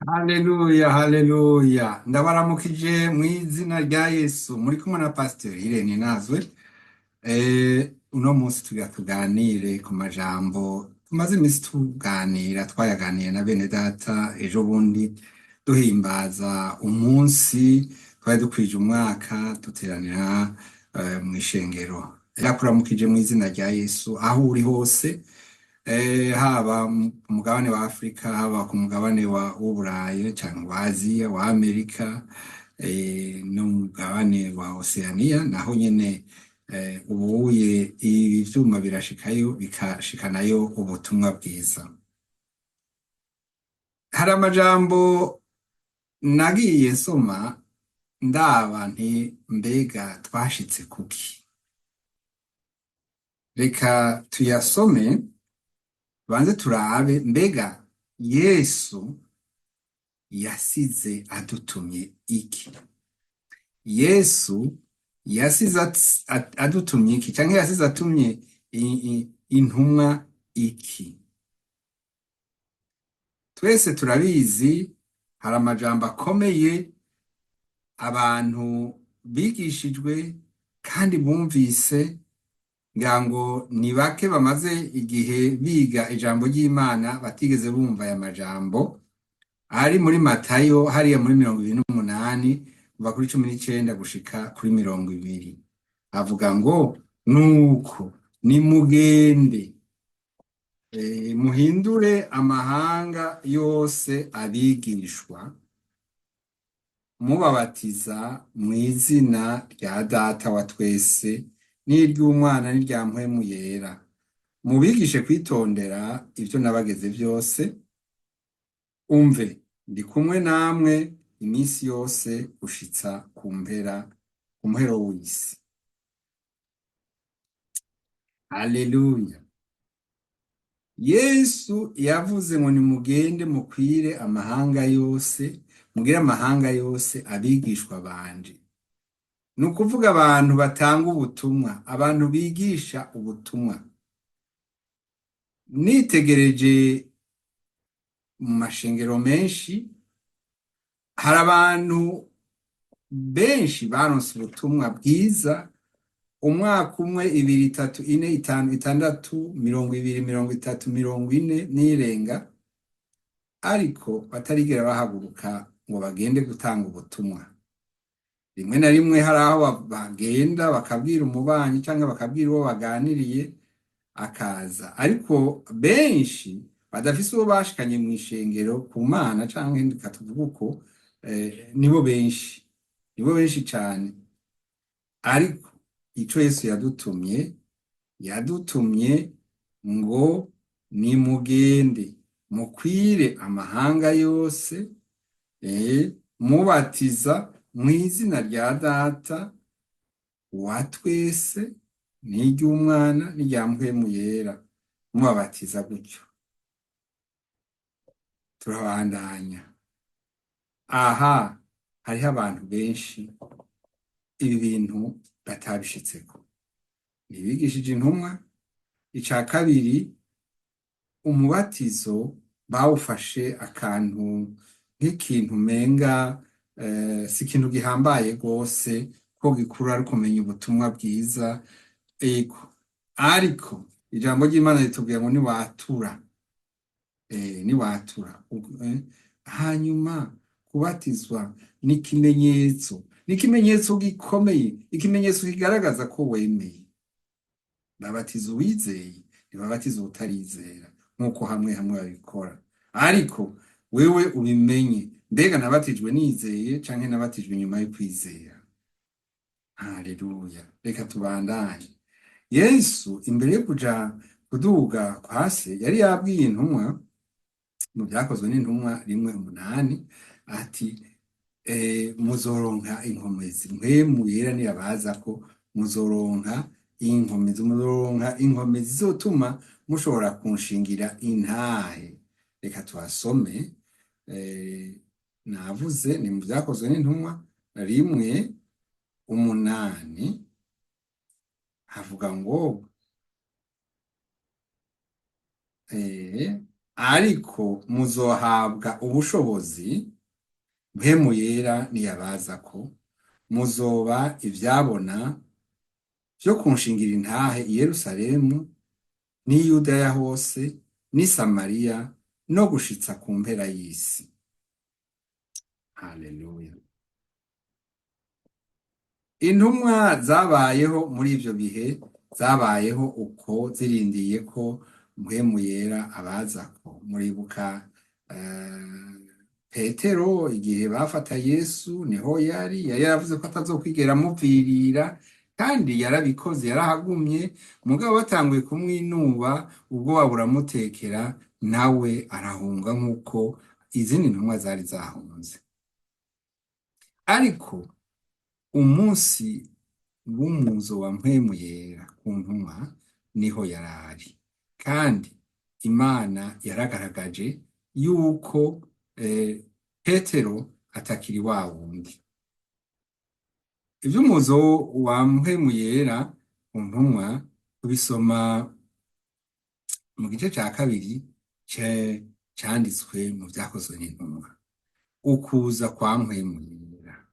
Haleluya, haleluya. Ndabaramukije mu izina rya Yesu. Muri kumwe na Pasiteri Irene Nazwe. Uno munsi tuganire ku majambo tumaze iminsi tuganira, twayaganiye na bene data ejo bundi duhimbaza umunsi twari dukwije umwaka duteranira mu ishengero. Ndakuramukije mu izina rya Yesu aho uri hose. Haba ku mugabane wa Afurika, haba ku mugabane w'Uburayi cyangwa wa Aziya, wa Amerika, n'umugabane wa Oceania, naho nyene ubuye ibi vyuma birashikayo bikashikanayo ubutumwa bwiza. Hari amajambo nagiye nsoma ndaba nti mbega twashitse kuki? Reka tuyasome banze turabe mbega Yesu yasize adutumye iki? Yesu yasize adutumye iki canke yasize atumye intumwa iki? Twese turabizi hari amajambo akomeye abantu bigishijwe kandi bumvise, ngira ngo ni bake bamaze igihe biga ijambo ry'Imana batigeze bumva aya majambo ari muri Matayo hariya muri 28 kuva kuri 19 gushika kuri 20. Avuga ngo nuko nimugende muhindure amahanga yose abigishwa, mubabatiza mu izina rya Data wa twese n'iry'Umwana n'irya Mpwemu Yera, mubigishe kwitondera ivyo nabageze vyose, umve ndi kumwe namwe iminsi yose gushitsa ku mpero w'isi. Haleluya. Yesu yavuze ngo nimugende mukwire amahanga yose, mugire amahanga yose abigishwa banje. Ni ukuvuga abantu batanga ubutumwa, abantu bigisha ubutumwa. Nitegereje mu mashengero menshi, hari abantu benshi baronse ubutumwa bwiza, umwaka umwe, ibiri, itatu, ine, itanu, itandatu, 20, 30, 40 n'irenga, ariko batarigera bahaguruka ngo bagende gutanga ubutumwa. Rimwe na rimwe hari aho bagenda bakabwira umubanyi cyangwa bakabwira uwo baganiriye akaza, ariko benshi badafise uwo bashikanye mu ishengero ku Mana canke ndikatuvuga uko, nibo benshi cane. Ariko ico Yesu yadutumye ngo nimugende mukwire amahanga yose, mubatiza mu izina rya Data wa twese n'iry'Umwana n'irya Mpwemu Yera, mubabatiza gutyo. Turabandanya. Aha hariho abantu benshi ibi bintu batabishitseko. Ntibigishije intumwa. Ica kabiri, umubatizo bawufashe akantu nk'ikintu menga si ikintu gihambaye rwose ko gikura ari kumenya ubutumwa bwiza. Ariko ijambo ry'Imana ritubwira ngo niwatura, hanyuma kubatizwa ni ikimenyetso gikomeye, ikimenyetso kigaragaza ko wemeye. Babatiza uwizeye, ntibabatiza utarizera nk'uko hamwe babikora. Ariko wewe ubimenye, mbega nabatijwe nizeye canke nabatijwe nyuma yo kwizera? Haleluya. Reka tubandanye. Yesu imbere yo kuja kuduga kwa se yari yabwiye intumwa mu Vyakozwe n'Intumwa 1:8 ati muzoronka inkomezi, Mpwemu Yera niyabaza ko muzoronka inkomezi zizotuma mushobora kunshingira intahe. Reka tuhasome, navuze ni mu Vyakozwe n'Intumwa 1:8, havuga ngo ariko muzohabwa ubushobozi mpwemu yera niyabazako, muzoba ivyabona vyo kunshingira intahe i Yerusalemu n'i Yudaya hose n'i Samariya no gushitsa ku mpera y'isi. Haleluya. Intumwa zabayeho muri ivyo bihe, zabayeho uko zirindiye ko mpwemu yera abazako. Muribuka Petero igihe bafata Yesu niho yari yaravuze ko atazokwigera amuvirira, kandi yarabikoze, yarahagumye. Mugabo batanguye kumwinuba, ubwoba buramutekera, nawe arahunga nk'uko izindi ntumwa zari zahunze. Ariko umunsi w'umuzo wa mpwemu yera ku ntumwa niho yarari, kandi Imana yaragaragaje yuko Petero atakiri wa wundi. Ivy'umuzo wa mpwemu yera ku ntumwa tubisoma mu gice ca kabiri canditswe mu vyakozwe n'intumwa. Ukuza kwa mpwemu yera.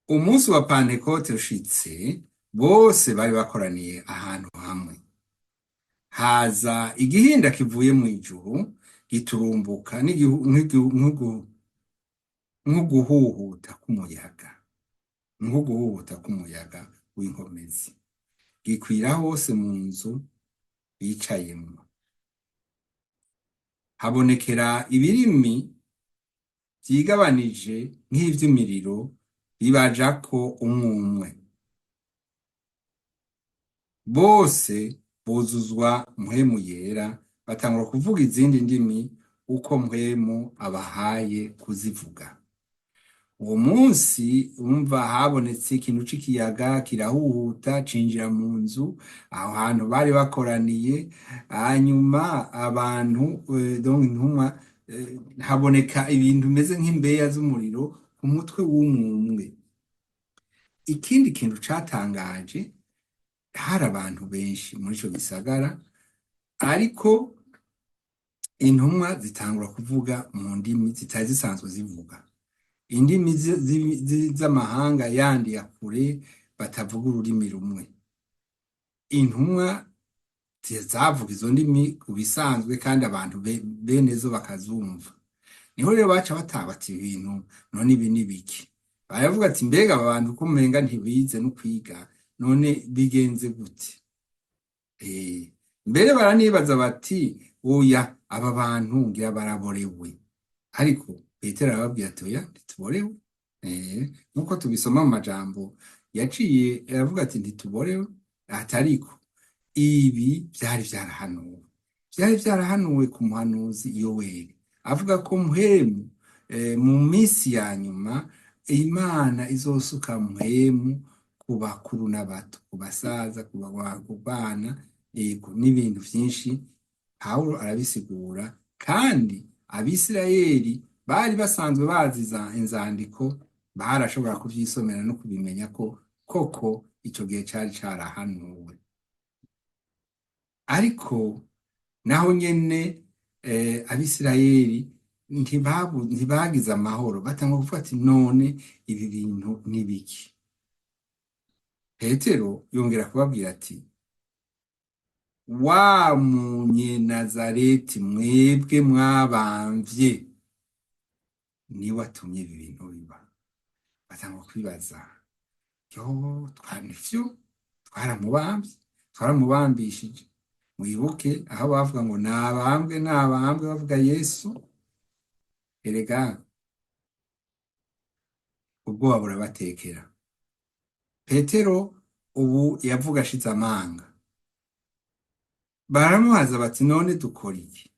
Umunsi wa Pantekote ushitse, bose bari bakoraniye ahantu hamwe. Haza igihinda kivuye mw'ijuru giturumbuka nk'uguhuhuta k'umuyaga, nk'uguhuhuta k'umuyaga w'inkomezi, gikwira hose mu nzu bicayemwo. Habonekera ibirimi vyigabanije nk'ivy'imiriro bibajako umwe umwe. Bose buzuzwa mpwemu yera, batangura kuvuga izindi ndimi uko mpwemu abahaye kuzivuga. Uwo munsi umva habonetse ikintu c'ikiyaga kirahuhuta cinjira mu nzu aho hantu bari bakoraniye, hanyuma abantu donc intumwa, haboneka ibintu bimeze nk'imbeya z'umuriro ku mutwe w'umwe. Ikindi kintu catangaje, hari abantu benshi muri ico gisagara, ariko intumwa zitangura kuvuga mu ndimi zitari zisanzwe zivuga, indimi z'amahanga yandi ya kure batavuga ururimi rumwe. Intumwa zavuga izo ndimi ku bisanzwe, kandi abantu bene zo bakazumva. Niho rero baca batabata ibintu, none ibi ni biki? Baravuga ati mbega aba bantu ko umenga ntibize no kwiga, none bigenze gute? Mbere baranibaza bati oya, aba bantu ngira baraborewe. Ariko Petero arababwira ati oya, ntituborewe. Nkuko tubisoma mu majambo yaciye aravuga ati ntituborewe. Atariko ibi vyari vyarahanuwe ku muhanuzi Yoweli, avuga ko mpwemu mu minsi ya nyuma Imana izosuka mpwemu ku bakuru n'abato, ku basaza, ku bana, n'ibintu vyinshi. Pawulo arabisigura, kandi Abisirayeli bari basanzwe bazi inzandiko, barashobora kuvyisomera no kubimenya ko koko ico gihe cari carahanuwe. Ariko naho nyene Abisirayeli ntibagize amahoro, batangwa kuvuga ati none ibi bintu ni biki? Petero yongera kubabwira ati wa Munyenazareti mwebwe mwabamvye niwe atumye ibi bintu biba. Batangwa kwibaza, nivyo twaramubambishije. Mwibuke aho bavuga ngo nabambwe bavuga Yesu. Erega ubwoba burabatekera. Petero ubu yavuga ashize amanga. Baramubaza bati none dukora iki?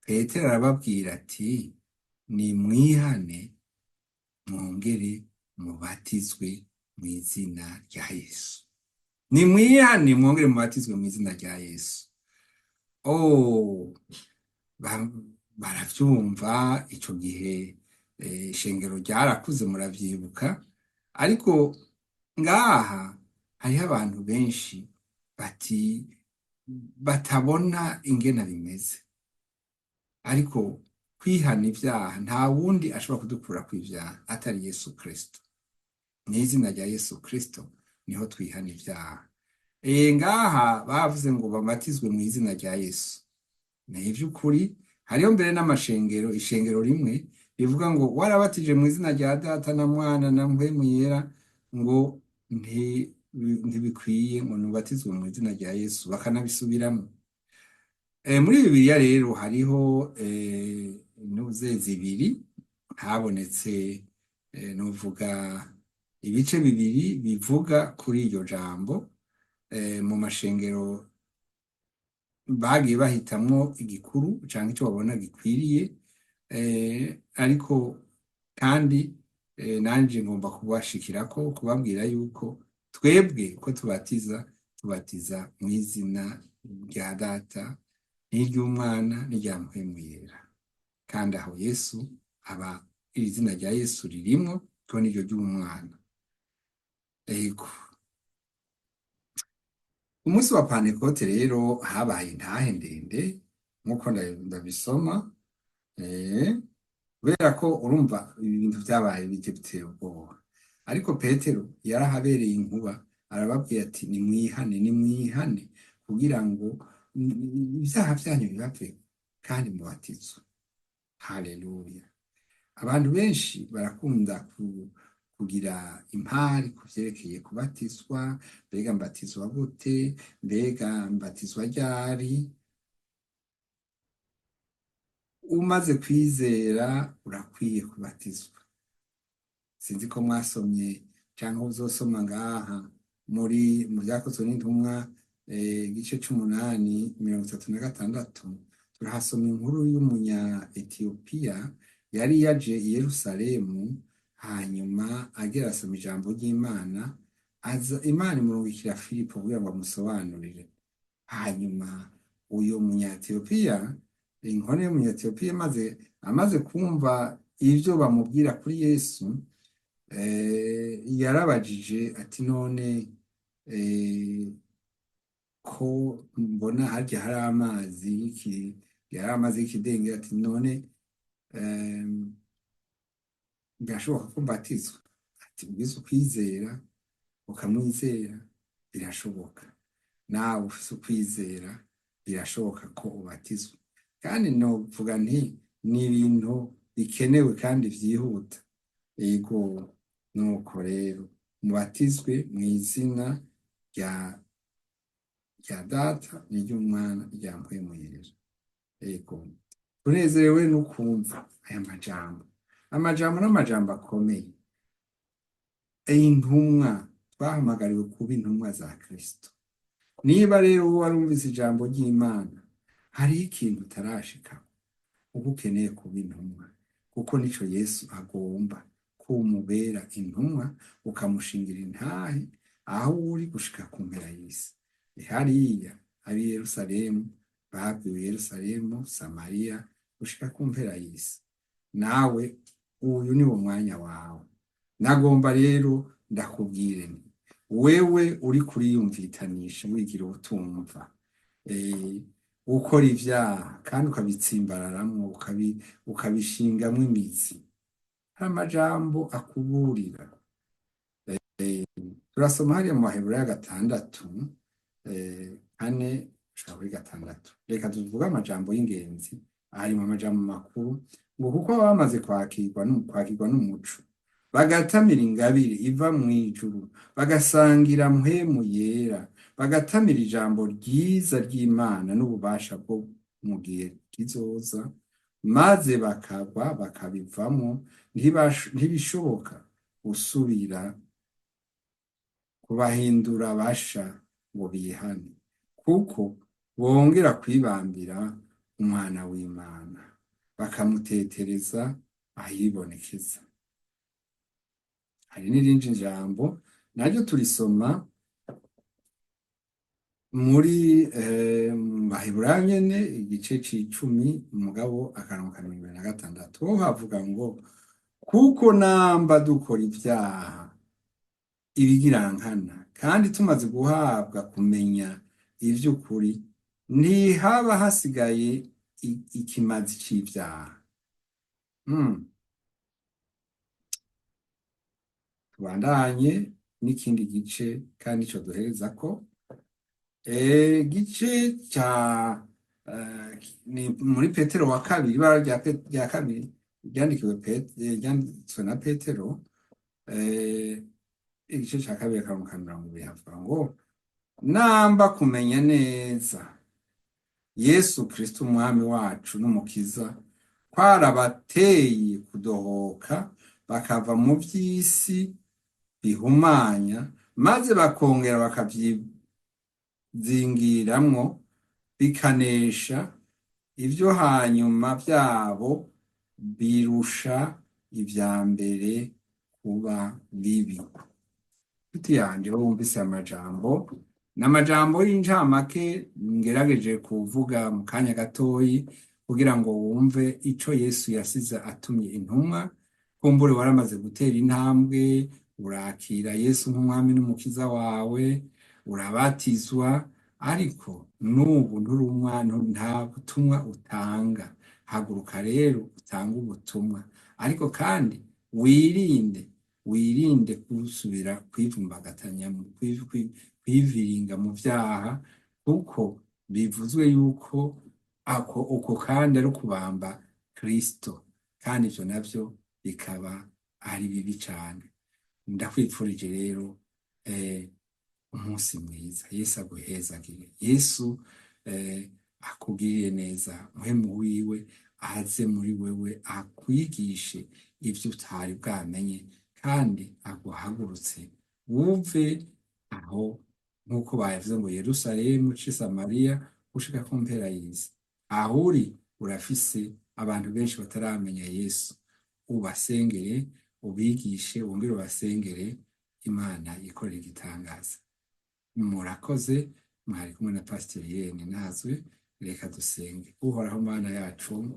Petero arababwira ati nimwihane mwongere mubatizwe mu izina rya Yesu. Nimwihane mwongere mubatizwe mu izina rya Yesu. Baravyumva ico gihe, ishengero ryarakuze muravyibuka. Ariko ngaha hariho abantu benshi batabona ingene bimeze. ariko kwihana ibyaha nta wundi ashobora kudukura ku ibyaha atari Yesu Kristo. Mu izina rya Yesu Kristo niho twihana ibyaha. Ngaha bavuze ngo babatizwe mu izina rya Yesu. Ni iby'ukuri, hariho mbere n'amashengero, ishengero rimwe rivuga ngo warabatije mu izina rya Data na Mwana na Mpwemu Yera, ngo ntibikwiye ngo nubatizwe mu izina rya Yesu, bakanabisubiramo. Muri Bibiliya rero hariho intuze zibiri habonetse, nuvuga ibice bibiri bivuga kuri iryo jambo. Mu mashengero bagiye bahitamwo igikuru cyangwa icyo babona gikwiriye, ariko kandi nanjye ngomba kubashikirako kubabwira yuko twebwe ko tubatiza mu izina rya Data n'iry'Umwana n'irya Mpwemu Yera, kandi aho Yesu aba, iri zina rya Yesu ririmwo ko n'iryo ry'Umwana. Ego, umunsi wa Pantekote rero habaye intahe ndende nk'uko ndabisoma, kubera ko urumva ibi bintu byabaye bijye biteye ubwoba, ariko Petero yarahabereye inkuba, arababwira ati nimwihane kugira ngo ibyaha byanyu bibave kandi mubatizwe. Haleluya! Abantu benshi barakunda kugira impari ku vyerekeye kubatizwa, mbega mbatizwa gute, mbega mbatizwa ryari? Umaze kwizera urakwiye kubatizwa. Sinzi ko mwasomye cyangwa uzosoma ngaha mu Vyakozwe n'Intumwa igice c'8:36, turahasoma inkuru y'umunya Etiyopiya yari yaje i Yerusalemu, hanyuma agera asoma ijambo ry'Imana, aza Imana imurungikira Filipo kugira ngo amusobanurire. Hanyuma uyu munya Etiyopiya, inkone y'umunya Etiyopiya amaze kumva ivyo bamubwira kuri Yesu, yarabajije ati none ko mbona harya hari amazi y'ikidengeri, ati none birashoboka ko mbatizwa? Ati ugize ukwizera ukamwizera birashoboka, nawe ufise ukwizera birashoboka ko ubatizwa. Kandi novuga nti ni ibintu bikenewe kandi vyihuta. Ego, nuko rero mubatizwe mu izina rya Data n'iry'Umwana n'irya Mpwemu Yera. Ego, tunezerewe no kumva aya n'amajambo akomeye. Intumwa, twahamagariwe kuba intumwa za Kristo. Niba rero warumvise ijambo ry'Imana, hariho ikintu utarashika, uba ukeneye kuba intumwa, kuko nico Yesu agomba, kumubera intumwa, ukamushingira intahe aho uri gushika ku mpera y'isi. Hariya ari Yerusalemu, babwiwe Yerusalemu, Samariya, gushika ku mpera y'isi. Nawe uyu ni wo mwanya wawe. Nagomba rero ndakubwire nti wewe uri kuriyumvitanisha wigira ubutumva, ukora ivyaha kandi ukabitsimbararamwo, ukabishingamwo imizi, hari amajambo akuburira. Turasoma hariya mu Baheburayo 6:4-6. Reka tuvuge amajambo y'ingenzi, harimo amajambo makuru ngo kuko baba bamaze kwakirwa n'umuco, bagatamira ingabire iva mu ijuru, bagasangira Mpwemu Yera, bagatamira ijambo ryiza ry'Imana n'ububasha bwo mu gihe kizoza, maze bakabivamo, ntibishoboka gusubira kubahindura basha ngo bihane, kuko bongera kwibambira Umwana w'Imana, bakamutetereza ahibonekeza. Hari n'irindi jambo naryo turisoma muri Baheburayo nyene igice c'10 mugabo 26, ho havuga ngo kuko namba dukora ivyaha ibigirankana, kandi tumaze guhabwa kumenya ivy'ukuri, ntihaba hasigaye ikimazi c'ivyaha. Mm. Tubandanye n'ikindi gice kandi ico duherezako gice ca ni muri Petero wa kabiri, ibara rya kabiri ryanditswe na Petero, igice ca kabiri akarongo ka mirongo ibiri havuga ngo namba kumenya neza Yesu Kristo umwami wacu n'umukiza kwarabateye kudohoka bakava mu vy'isi bihumanya maze bakongera bakavyizingiramwo bikanesha ivyo hanyuma vyabo birusha ivya mbere kuba bibi. Nshuti yanje wowe wumvise amajambo, n'amajambo y'incamake ngerageje kuvuga mu kanya gatoyi kugira ngo wumve ico Yesu yasize atumye intumwa. Kumbure waramaze gutera intambwe, urakira Yesu nk'umwami n'umukiza wawe, urabatizwa, ariko n'ubu nturi umwana, nta butumwa utanga. Haguruka rero utange ubutumwa, ariko kandi wirinde kusubira kwivumbagatanya, kwiviringa mu vyaha, kuko bivuzwe yuko uko kandi ari ukubamba Kristo, kandi ivyo navyo bikaba ari bibi cane. Ndakwipfurije rero umunsi mwiza. Yesu aguhezagire, Yesu akugirire neza, muhemu wiwe aze muri wewe akwigishe ivyo utari bwamenye, kandi aguhagurutse wumve aho, nk'uko bayavuze ngo Yerusalemu c'i Samariya gushika ku mpera y'isi. Aho uri urafise abantu benshi bataramenya Yesu, ubasengere, ubigishe, wongere ubasengere, Imana ikorera igitangaza. Murakoze, mwari kumwe na Pasiteri Irene Nazwe. Reka dusenge. Uhoraho Mana yacu,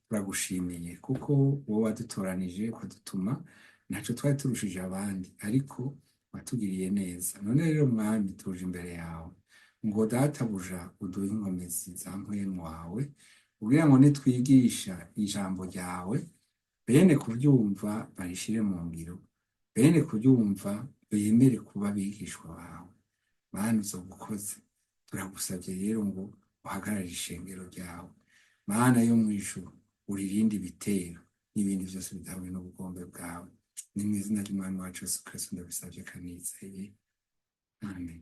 turagushimiye kuko wowe wadutoranije ukadutuma, ntaco twari turushije abandi, ariko watugiriye neza. None rero Mwami, tuje imbere yawe ngo databuja uduhe inkomezi za mpwemu wawe, kugira ngo nitwigisha ijambo ryawe, bene kuryumva barishire mu ngiro, bene kuryumva bemere kuba abigishwa bawe. Mana uzogukoze, turagusavye rero ngo uhagarare ishengero ryawe. Mana yo mw'ijuru, uririnde ibitero n'ibindi vyose bidahuye n'ubugombe bwawe. Ni mw'izina ry'Umwami wacu Yesu Kristo ndabisavye kandi nizeye. Amen.